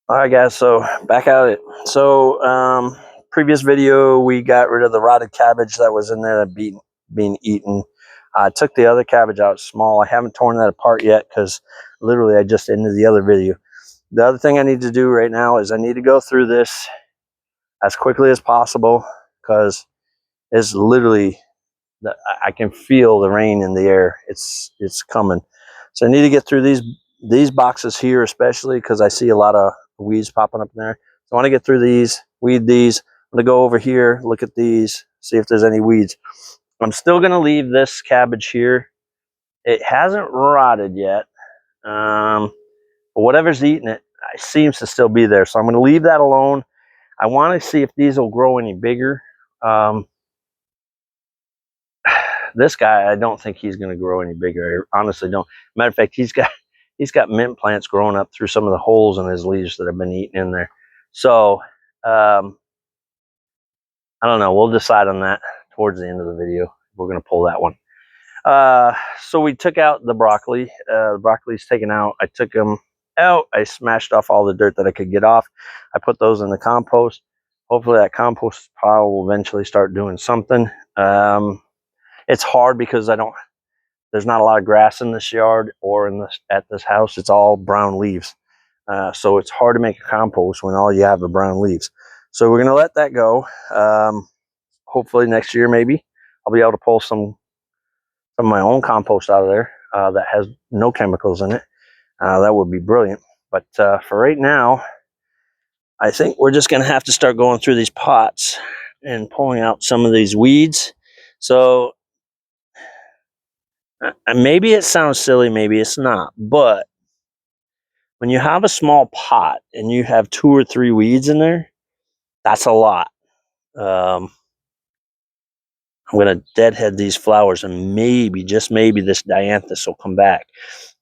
All right, guys, so back at it. So previous video, we got rid of the rotted cabbage that was in there that being eaten. I took the other cabbage out small. I haven't torn that apart yet because literally I just ended the other video. The other thing I need to do right now is I need to go through this as quickly as possible because it's literally, I can feel the rain in the air. It's coming. So I need to get through these boxes here, especially because I see a lot of weeds popping up in there. So I want to get through these, weed these. I'm going to go over here, look at these, see if there's any weeds. I'm still going to leave this cabbage here. It hasn't rotted yet. But whatever's eating it seems to still be there. So I'm going to leave that alone. I want to see if these will grow any bigger. This guy, I don't think he's going to grow any bigger. I honestly don't. Matter of fact, he's got mint plants growing up through some of the holes in his leaves that have been eaten in there. So I don't know. We'll decide on that towards the end of the video. We're going to pull that one. So we took out the broccoli. The broccoli's taken out. I took them out. I smashed off all the dirt that I could get off. I put those in the compost. Hopefully that compost pile will eventually start doing something. It's hard because there's not a lot of grass in this yard or at this house. It's all brown leaves. So it's hard to make a compost when all you have are brown leaves. So we're going to let that go. Hopefully next year, maybe I'll be able to pull some of my own compost out of there that has no chemicals in it. That would be brilliant. But for right now, I think we're just going to have to start going through these pots and pulling out some of these weeds. So maybe it sounds silly, maybe it's not, but when you have a small pot and you have 2 or 3 weeds in there, that's a lot. I'm going to deadhead these flowers and maybe, just maybe, this dianthus will come back.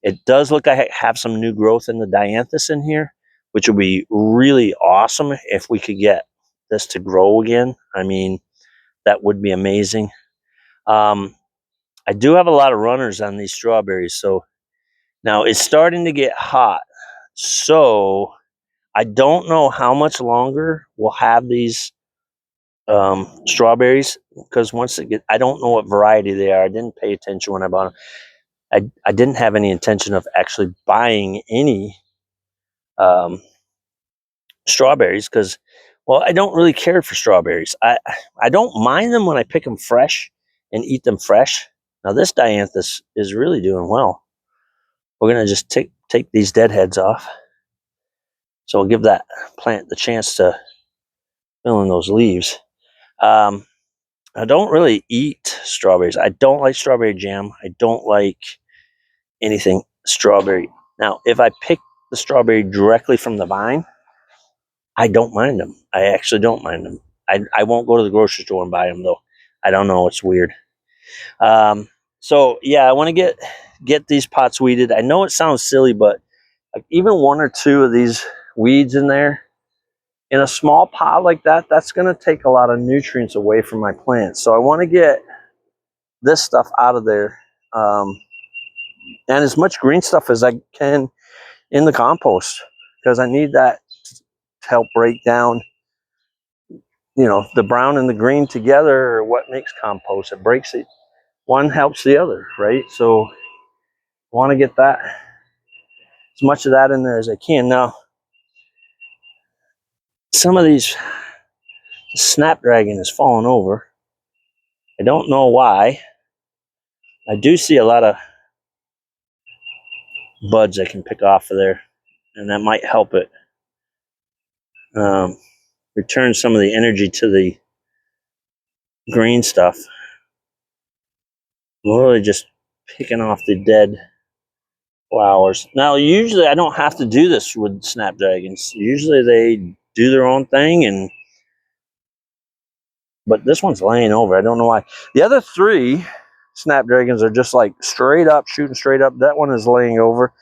It does look like I have some new growth in the dianthus in here, which would be really awesome if we could get this to grow again. I mean, that would be amazing. I do have a lot of runners on these strawberries, so now it's starting to get hot. So I don't know how much longer we'll have these strawberries, because I don't know what variety they are. I didn't pay attention when I bought them. I didn't have any intention of actually buying any strawberries because, well, I don't really care for strawberries. I don't mind them when I pick them fresh and eat them fresh. Now this dianthus is really doing well. We're gonna just take these deadheads off, so we'll give that plant the chance to fill in those leaves. I don't really eat strawberries. I don't like strawberry jam. I don't like anything strawberry. Now, if I pick the strawberry directly from the vine, I don't mind them. I actually don't mind them. I won't go to the grocery store and buy them, though. I don't know. It's weird. So, yeah, I want to get these pots weeded. I know it sounds silly, but like even 1 or 2 of these weeds in there, in a small pot like that, that's going to take a lot of nutrients away from my plants. So I want to get this stuff out of there, and as much green stuff as I can in the compost, because I need that to help break down, the brown and the green together are what makes compost. It breaks it. One helps the other, right? So I want to get that, as much of that in there as I can. Now, some of these snapdragon is falling over. I don't know why. I do see a lot of buds I can pick off of there, and that might help it return some of the energy to the green stuff. I'm really just picking off the dead flowers. Now, usually I don't have to do this with snapdragons. Usually they do their own thing, but this one's laying over. I don't know why. The other 3 snapdragons are just like straight up, shooting straight up. That one is laying over.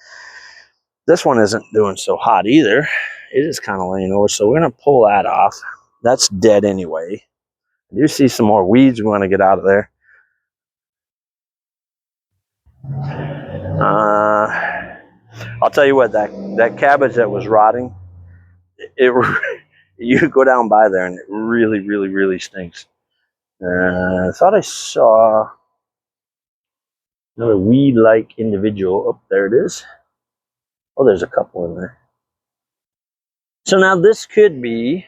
This one isn't doing so hot either. It is kind of laying over, so we're going to pull that off. That's dead anyway. I do see some more weeds we want to get out of there. I'll tell you what, that cabbage that was rotting, it you go down by there and it really, really, really stinks. I thought I saw another weed-like individual. Oh, there it is. Oh, there's a couple in there. So now this could be,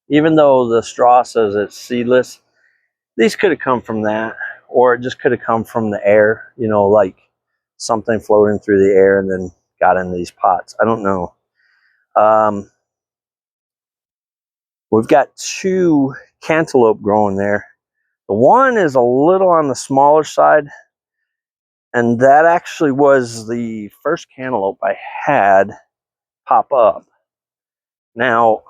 even though the straw says it's seedless, these could have come from that, or it just could have come from the air, you know, like something floating through the air and then got into these pots. I don't know. We've got 2 cantaloupe growing there. The one is a little on the smaller side, and that actually was the first cantaloupe I had pop up. Now,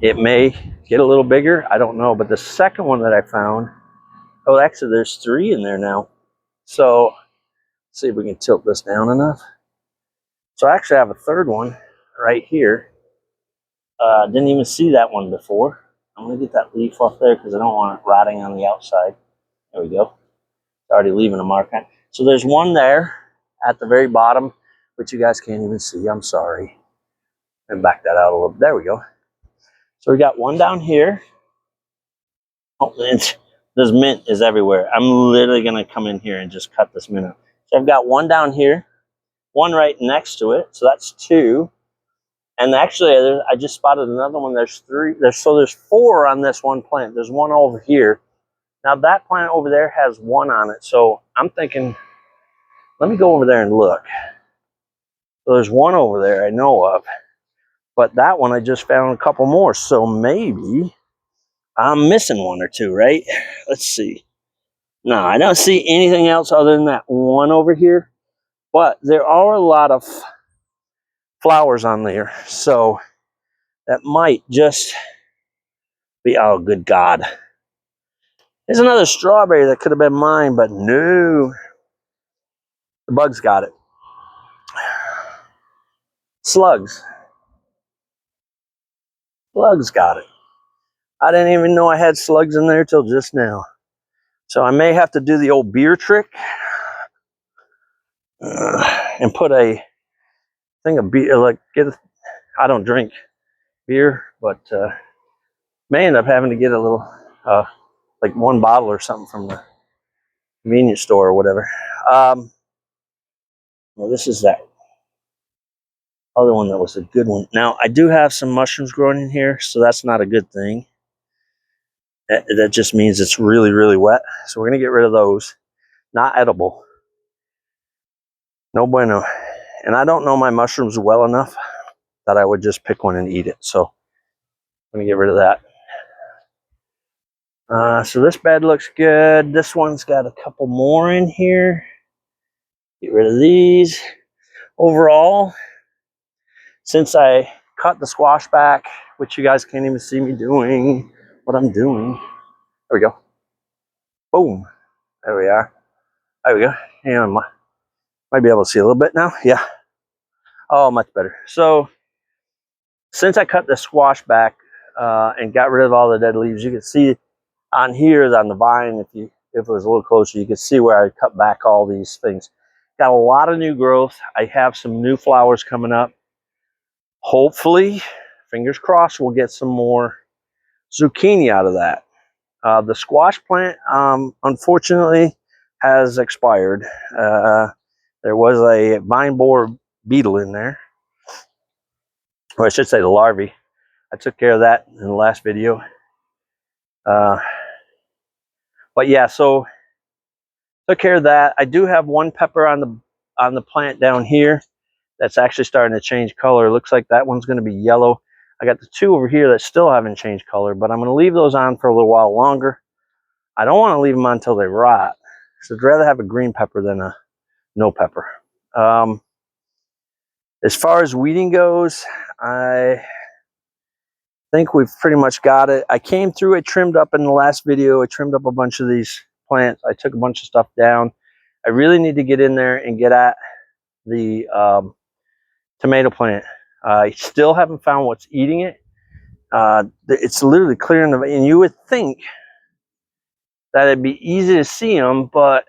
it may get a little bigger, I don't know, but the second one that I found, oh, actually there's 3 in there now. So, let's see if we can tilt this down enough. So I actually have a third one right here. Didn't even see that one before. I'm gonna get that leaf off there because I don't want it rotting on the outside. There we go. It's already leaving a mark on. So there's one there at the very bottom, which you guys can't even see. I'm sorry. And back that out a little. There we go. So we got one down here. Oh, this mint is everywhere. I'm literally gonna come in here and just cut this mint up. So I've got one down here, one right next to it. So that's 2. And actually, I just spotted another one. There's 3. There's 4 on this one plant. There's one over here. Now that plant over there has 1 on it. So I'm thinking, let me go over there and look. So there's 1 over there I know of, but that one I just found a couple more. So maybe I'm missing 1 or 2, right? Let's see. No, I don't see anything else other than that one over here. But there are a lot of flowers on there, so that might just be, oh, good God. There's another strawberry that could have been mine, but no. The bugs got it. Slugs. Slugs got it. I didn't even know I had slugs in there till just now. So I may have to do the old beer trick and put a thing of beer, like I don't drink beer, but may end up having to get a little, like 1 bottle or something from the convenience store or whatever. Well, this is that other one that was a good one. Now, I do have some mushrooms growing in here, so that's not a good thing. That just means it's really, really wet. So we're going to get rid of those. Not edible. No bueno. And I don't know my mushrooms well enough that I would just pick one and eat it. So I'm going to get rid of that. So this bed looks good. This one's got a couple more in here. Get rid of these. Overall, since I cut the squash back, which you guys can't even see me doing what I'm doing. There we go. Boom. There we are. There we go. And might be able to see a little bit now. Yeah. Oh, much better. So since I cut the squash back and got rid of all the dead leaves, you can see on here on the vine, if it was a little closer, you could see where I cut back all these things. Got a lot of new growth. I have some new flowers coming up. Hopefully, fingers crossed, we'll get some more zucchini out of that. The squash plant, unfortunately, has expired. There was a vine borer beetle in there, or I should say the larvae. I took care of that in the last video. But yeah, so took care of that. I do have 1 pepper on the plant down here that's actually starting to change color. It looks like that one's going to be yellow. I got the 2 over here that still haven't changed color, but I'm going to leave those on for a little while longer. I don't want to leave them on until they rot. So I'd rather have a green pepper than a no pepper. As far as weeding goes, I think we've pretty much got it. I came through, I trimmed up in the last video. I trimmed up a bunch of these plants. I took a bunch of stuff down. I really need to get in there and get at the tomato plant. I still haven't found what's eating it. It's literally clearing the, and you would think that it'd be easy to see them, but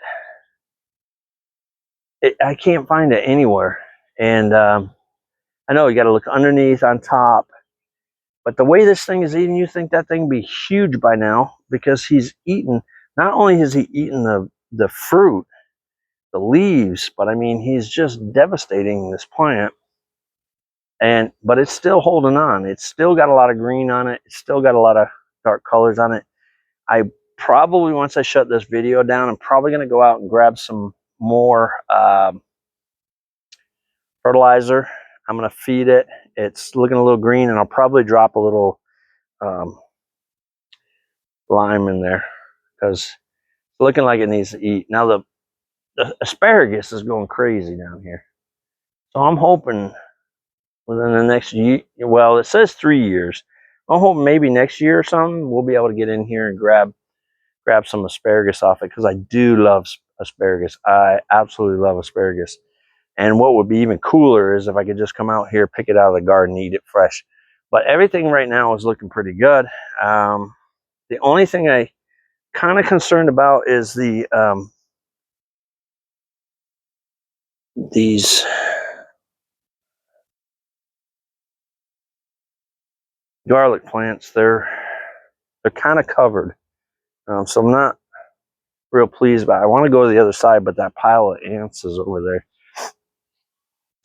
I can't find it anywhere. And I know you got to look underneath, on top. But the way this thing is eating, you think that thing would be huge by now, because he's eaten. Not only has he eaten the fruit, the leaves, but I mean, he's just devastating this plant. But it's still holding on. It's still got a lot of green on it. It's still got a lot of dark colors on it. I probably, once I shut this video down, I'm probably going to go out and grab some more fertilizer. I'm going to feed it. It's looking a little green, and I'll probably drop a little lime in there, because it's looking like it needs to eat. Now the asparagus is going crazy down here. So I'm hoping within the next year, well, it says 3 years. I'm hoping maybe next year or something, we'll be able to get in here and grab some asparagus off it, because I do love asparagus. I absolutely love asparagus. And what would be even cooler is if I could just come out here, pick it out of the garden, eat it fresh. But everything right now is looking pretty good. The only thing I kind of concerned about is these garlic plants. They're kind of covered, so I'm not real pleased. But I want to go to the other side, but that pile of ants is over there.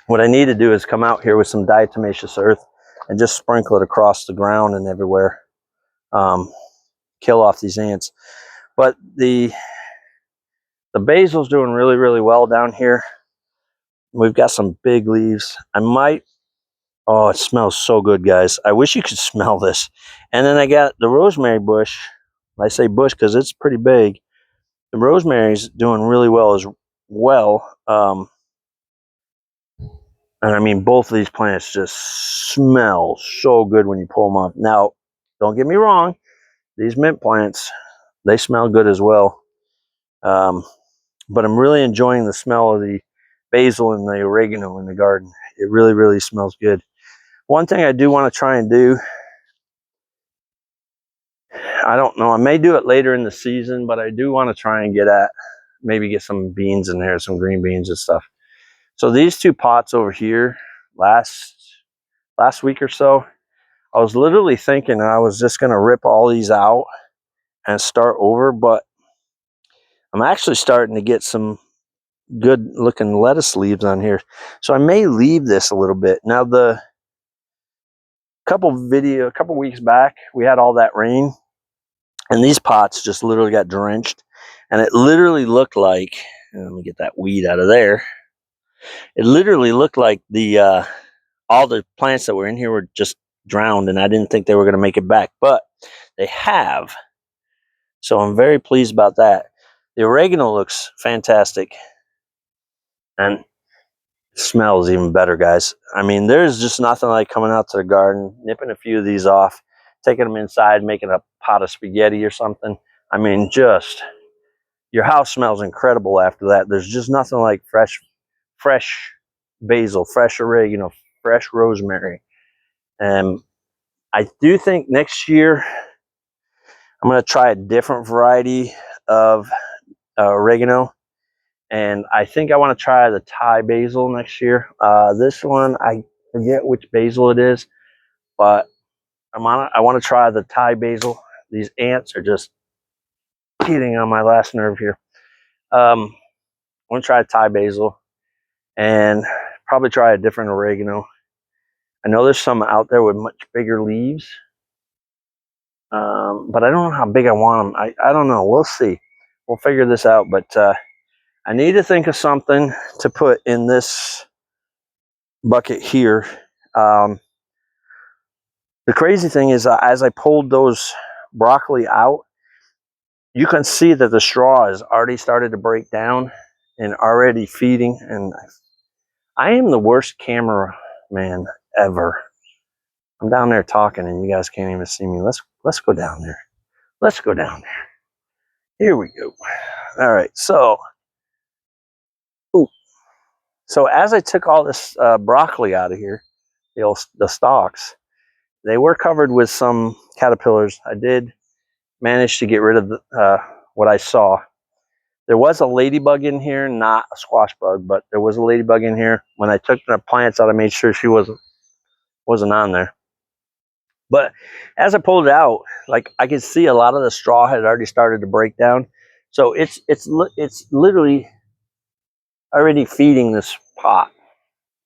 What I need to do is come out here with some diatomaceous earth and just sprinkle it across the ground and everywhere. Kill off these ants. But the basil's doing really, really well down here. We've got some big leaves. I might, oh, it smells so good, guys. I wish you could smell this. And then I got the rosemary bush. I say bush because it's pretty big. The rosemary's doing really well as well. And I mean, both of these plants just smell so good when you pull them up. Now, don't get me wrong. These mint plants, they smell good as well. But I'm really enjoying the smell of the basil and the oregano in the garden. It really, really smells good. One thing I do want to try and do, I don't know, I may do it later in the season, but I do want to try and maybe get some beans in there, some green beans and stuff. So these two pots over here, last week or so, I was literally thinking I was just going to rip all these out and start over, but I'm actually starting to get some good looking lettuce leaves on here. So I may leave this a little bit. Now, a couple weeks back, we had all that rain, and these pots just literally got drenched, and it literally looked like, let me get that weed out of there. It literally looked like all the plants that were in here were just drowned, and I didn't think they were going to make it back, but they have. So I'm very pleased about that. The oregano looks fantastic, and it smells even better, guys. I mean, there's just nothing like coming out to the garden, nipping a few of these off, taking them inside, making a pot of spaghetti or something. I mean, just your house smells incredible after that. There's just nothing like fresh basil, fresh oregano, fresh rosemary. And I do think next year I'm going to try a different variety of oregano. And I think I want to try the Thai basil next year. This one, I forget which basil it is, but I want to try the Thai basil. These ants are just getting on my last nerve here. I want to try Thai basil and probably try a different oregano. I know there's some out there with much bigger leaves, but I don't know how big I want them. I don't know. We'll see. We'll figure this out. But I need to think of something to put in this bucket here. The crazy thing is, as I pulled those broccoli out, you can see that the straw has already started to break down and already feeding. And I am the worst cameraman ever. I'm down there talking and you guys can't even see me. Let's go down there. Let's go down there. Here we go. All right, so as I took all this broccoli out of here, the stalks, they were covered with some caterpillars. I did manage to get rid of what I saw. There was a ladybug in here, not a squash bug, but there was a ladybug in here. When I took the plants out, I made sure she wasn't wasn't on there. But as I pulled it out, like I could see a lot of the straw had already started to break down. So it's literally already feeding this pot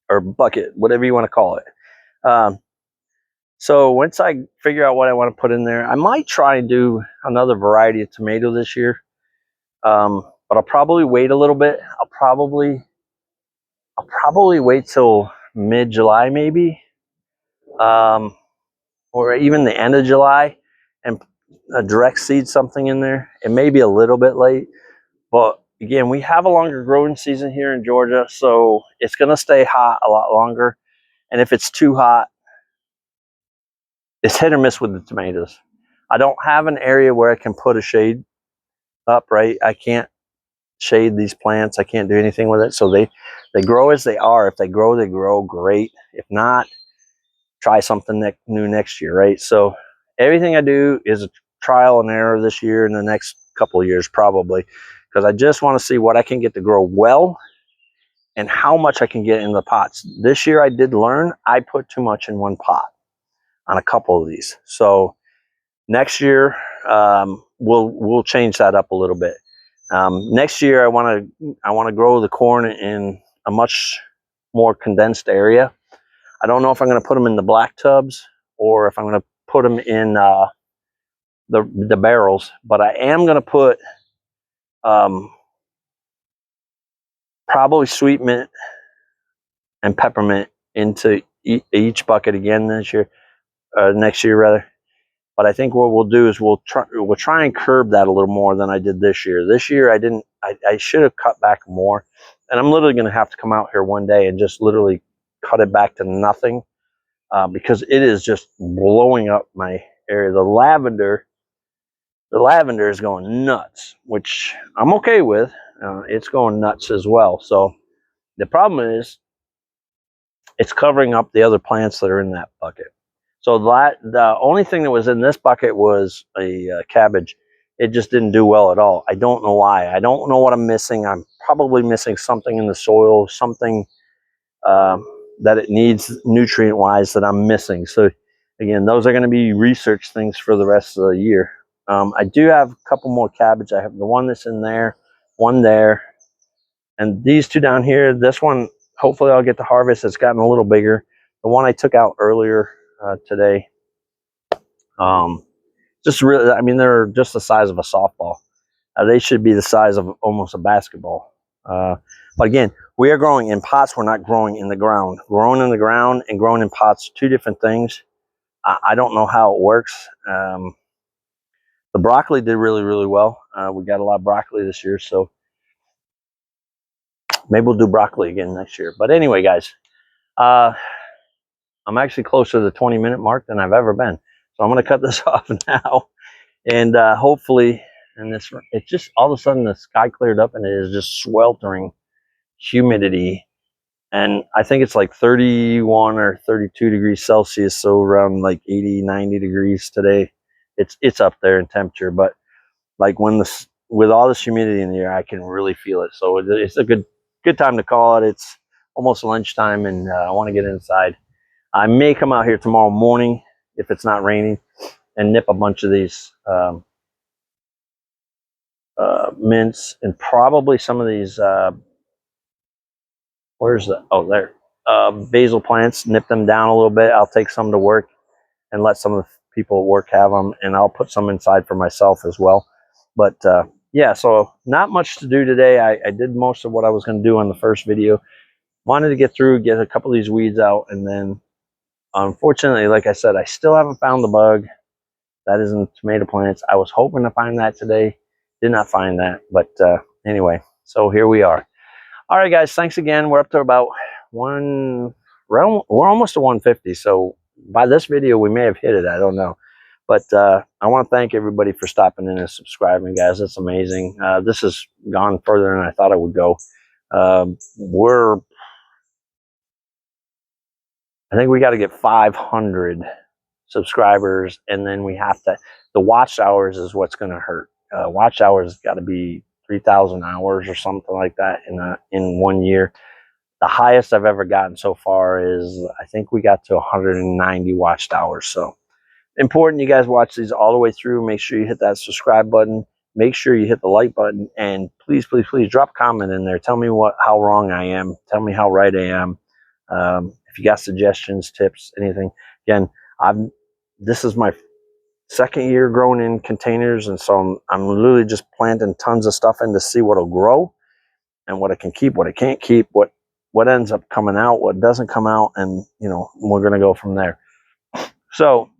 or bucket, whatever you want to call it. So once I figure out what I want to put in there, I might try and do another variety of tomato this year. But I'll probably wait a little bit. I'll probably wait till mid-July maybe, or even the end of July, and direct seed something in there. It may be a little bit late, but again, we have a longer growing season here in Georgia, so it's going to stay hot a lot longer. And if it's too hot, it's hit or miss with the tomatoes. I don't have an area where I can put a shade up, right? I can't shade these plants. I can't do anything with it. So they grow as they are. If they grow great. If not, try something new next year, right? So everything I do is a trial and error this year and the next couple of years probably, because I just want to see what I can get to grow well and how much I can get in the pots. This year I did learn I put too much in one pot on a couple of these. So next year we'll change that up a little bit. Next year I want to grow the corn in a much more condensed area. I don't know if I'm going to put them in the black tubs or if I'm going to put them in the barrels, but I am going to put probably sweet mint and peppermint into each bucket again this year, next year rather. But I think what we'll do is we'll try and curb that a little more than I did this year. This year I didn't. I should have cut back more, and I'm literally going to have to come out here one day and just literally cut it back to nothing, because it is just blowing up my area. The lavender is going nuts, which I'm okay with. It's going nuts as well. So the problem is it's covering up the other plants that are in that bucket. So the only thing that was in this bucket was a cabbage. It just didn't do well at all. I don't know why. I don't know what I'm missing. I'm probably missing something in the soil, something that it needs nutrient-wise that I'm missing. So again, those are going to be research things for the rest of the year. I do have a couple more cabbage. I have the one that's in there, one there, and these two down here. This one, hopefully I'll get to harvest. It's gotten a little bigger. The one I took out earlier today, just really, I mean, they're just the size of a softball. They should be the size of almost a basketball. But again, we are growing in pots. We're not growing in the ground. Growing in the ground and growing in pots, two different things. I don't know how it works. The broccoli did really, really well. We got a lot of broccoli this year, so maybe we'll do broccoli again next year. But anyway, guys, I'm actually closer to the 20-minute mark than I've ever been. So I'm going to cut this off now. And hopefully, it's just all of a sudden the sky cleared up and it is just sweltering humidity. And I think it's like 31 or 32 degrees Celsius. So around like 80, 90 degrees today. It's up there in temperature. But like with all this humidity in the air, I can really feel it. So it's a good time to call it. It's almost lunchtime and I want to get inside. I may come out here tomorrow morning if it's not raining and nip a bunch of these mints and probably some of these basil plants. Nip them down a little bit. I'll take some to work and let some of the people at work have them, and I'll put some inside for myself as well. But yeah, so not much to do today. I did most of what I was going to do on the first video. Wanted to get a couple of these weeds out, and then unfortunately, like I said, I still haven't found the bug that is in the tomato plants. I was hoping to find that today. Did not find that. But anyway, so here we are. All right, guys, thanks again. We're up to about we're almost to 150. So by this video, we may have hit it. I don't know. But I want to thank everybody for stopping in and subscribing, guys. It's amazing. This has gone further than I thought it would go. I think we got to get 500 subscribers, and then we have to, the watch hours is what's going to hurt. Watch hours got to be 3,000 hours or something like that in 1 year. The highest I've ever gotten so far is, I think we got to 190 watched hours. So important you guys watch these all the way through. Make sure you hit that subscribe button. Make sure you hit the like button, and please, please, please drop a comment in there. Tell me how wrong I am. Tell me how right I am. If you got suggestions, tips, anything. Again, this is my second year growing in containers, and so I'm literally just planting tons of stuff in to see what'll grow and what it can keep, what it can't keep, what ends up coming out, what doesn't come out, and we're gonna go from there. So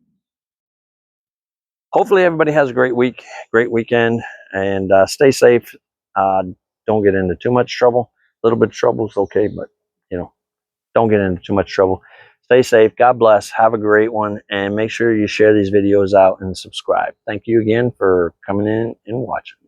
hopefully everybody has a great week, great weekend, and stay safe. Don't get into too much trouble. A little bit of trouble is okay, but don't get into too much trouble. Stay safe. God bless. Have a great one, and make sure you share these videos out and subscribe. Thank you again for coming in and watching.